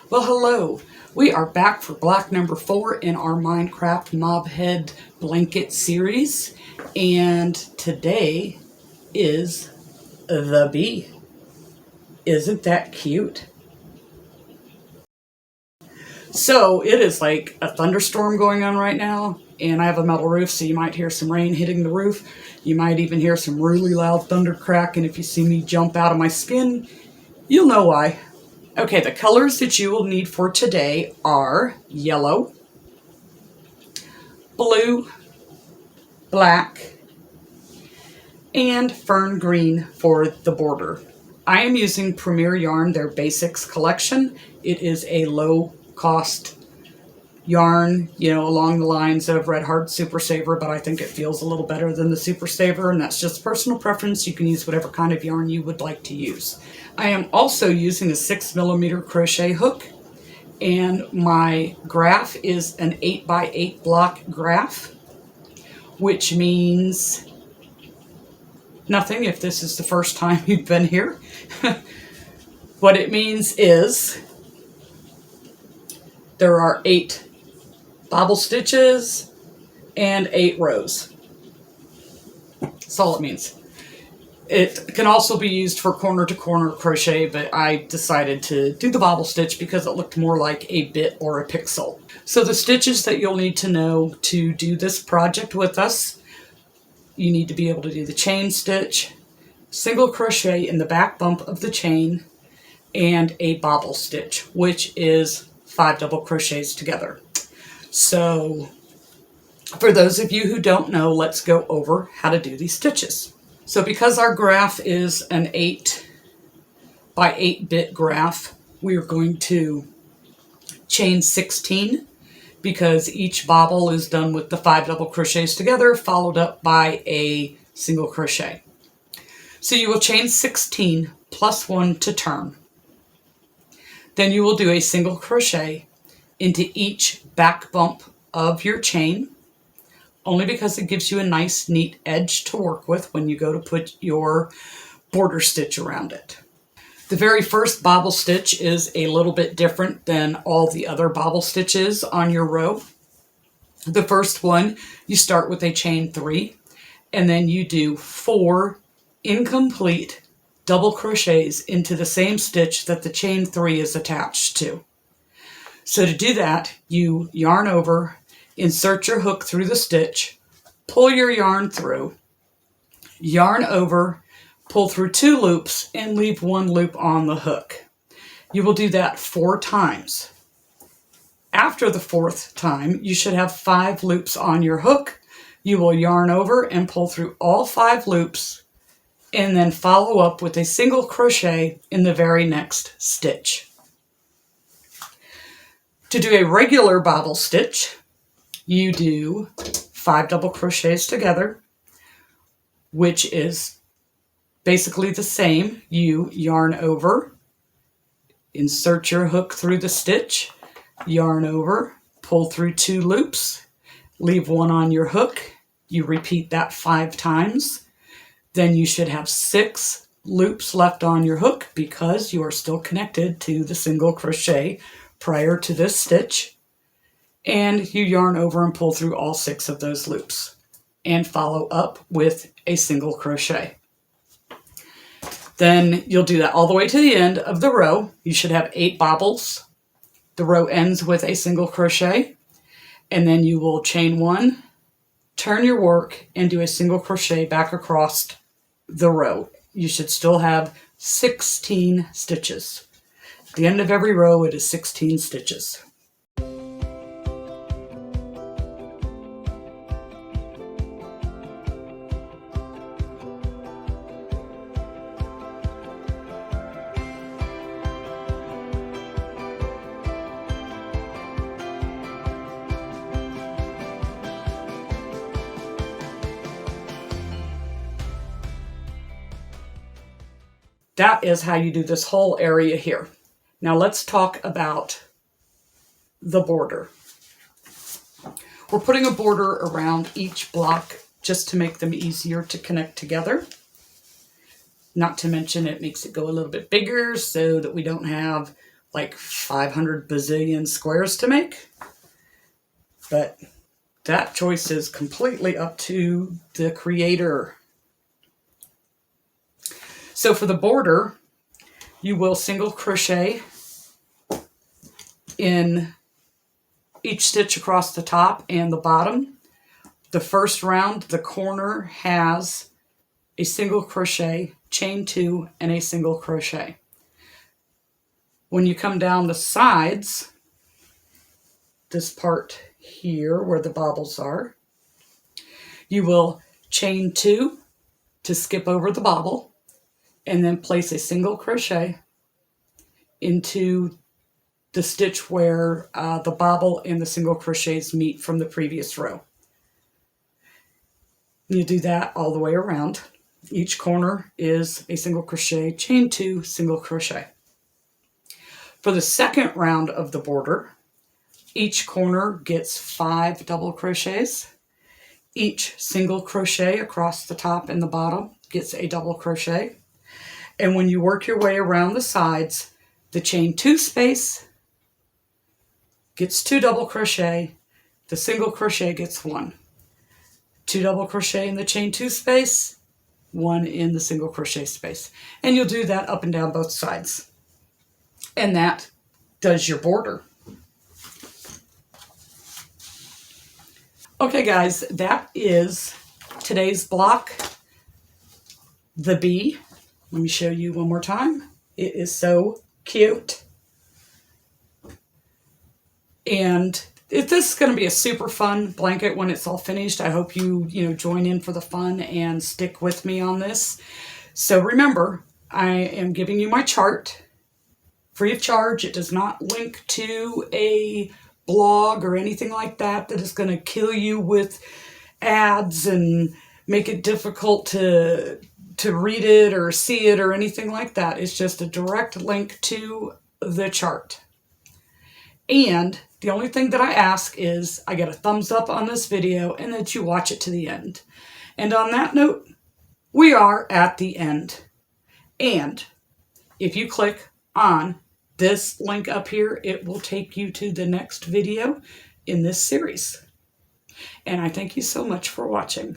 Well, hello. We are back for block number 4 in our Minecraft Mob Head blanket series, and today is the bee. Isn't that cute? So it is like a thunderstorm going on right now, and I have a metal roof, so you might hear some rain hitting the roof. You might even hear some really loud thunder crack, and if you see me jump out of my skin, you'll know why. Okay, the colors that you will need for today are yellow, blue, black, and fern green for the border. I am using Premier Yarn, their Basics collection. It is a low-cost yarn, along the lines of Red Heart Super Saver, but I think it feels a little better than the Super Saver, and that's just personal preference. You can use whatever kind of yarn you would like to use. I am also using a 6mm crochet hook, and my graph is an 8x8 block graph, which means nothing if this is the first time you've been here. What it means is there are 8 bobble stitches and 8 rows. That's all it means. It can also be used for corner-to-corner crochet, but I decided to do the bobble stitch because it looked more like a bit or a pixel. So the stitches that you'll need to know to do this project with us, you need to be able to do the chain stitch, single crochet in the back bump of the chain, and a bobble stitch, which is 5 double crochets together. So for those of you who don't know, let's go over how to do these stitches. So because our graph is an 8x8-bit graph, we are going to chain 16 because each bobble is done with the 5 double crochets together, followed up by a single crochet. So you will chain 16 plus 1 to turn. Then you will do a single crochet into each back bump of your chain, only because it gives you a nice, neat edge to work with when you go to put your border stitch around it. The very first bobble stitch is a little bit different than all the other bobble stitches on your row. The first one, you start with a chain 3, and then you do 4 incomplete double crochets into the same stitch that the chain 3 is attached to. So to do that, you yarn over, insert your hook through the stitch, pull your yarn through, yarn over, pull through 2 loops, and leave 1 loop on the hook. You will do that 4 times. After the 4th time, you should have 5 loops on your hook. You will yarn over and pull through all 5 loops, and then follow up with a single crochet in the very next stitch. To do a regular bobble stitch, you do 5 double crochets together, which is basically the same. You yarn over, insert your hook through the stitch, yarn over, pull through 2 loops, leave 1 on your hook. You repeat that 5 times. Then you should have 6 loops left on your hook because you are still connected to the single crochet prior to this stitch. And you yarn over and pull through all 6 of those loops and follow up with a single crochet. Then you'll do that all the way to the end of the row. You should have 8 bobbles. The row ends with a single crochet, and then you will chain 1, turn your work, and do a single crochet back across the row. You should still have 16 stitches. At the end of every row, it is 16 stitches. That is how you do this whole area here. Now let's talk about the border. We're putting a border around each block just to make them easier to connect together. Not to mention it makes it go a little bit bigger so that we don't have like 500 bazillion squares to make. But that choice is completely up to the creator. So for the border, you will single crochet in each stitch across the top and the bottom. The first round, the corner has a single crochet, chain 2, and a single crochet. When you come down the sides, this part here where the bobbles are, you will chain 2 to skip over the bobble, and then place a single crochet into the stitch where the bobble and the single crochets meet from the previous row. You do that all the way around. Each corner is a single crochet, chain 2, single crochet. For the second round of the border, each corner gets 5 double crochets. Each single crochet across the top and the bottom gets a double crochet. And when you work your way around the sides, the chain 2 space gets 2 double crochet, the single crochet gets 1. 2 double crochet in the chain 2 space, 1 in the single crochet space. And you'll do that up and down both sides. And that does your border. Okay guys, that is today's block, the bee. Let me show you one more time. It is so cute. And this is going to be a super fun blanket when it's all finished. I hope you join in for the fun and stick with me on this. So remember, I am giving you my chart free of charge. It does not link to a blog or anything like that is going to kill you with ads and make it difficult to read it or see it or anything like that. It's just a direct link to the chart. And the only thing that I ask is I get a thumbs up on this video and that you watch it to the end. And on that note, we are at the end. And if you click on this link up here, it will take you to the next video in this series. And I thank you so much for watching.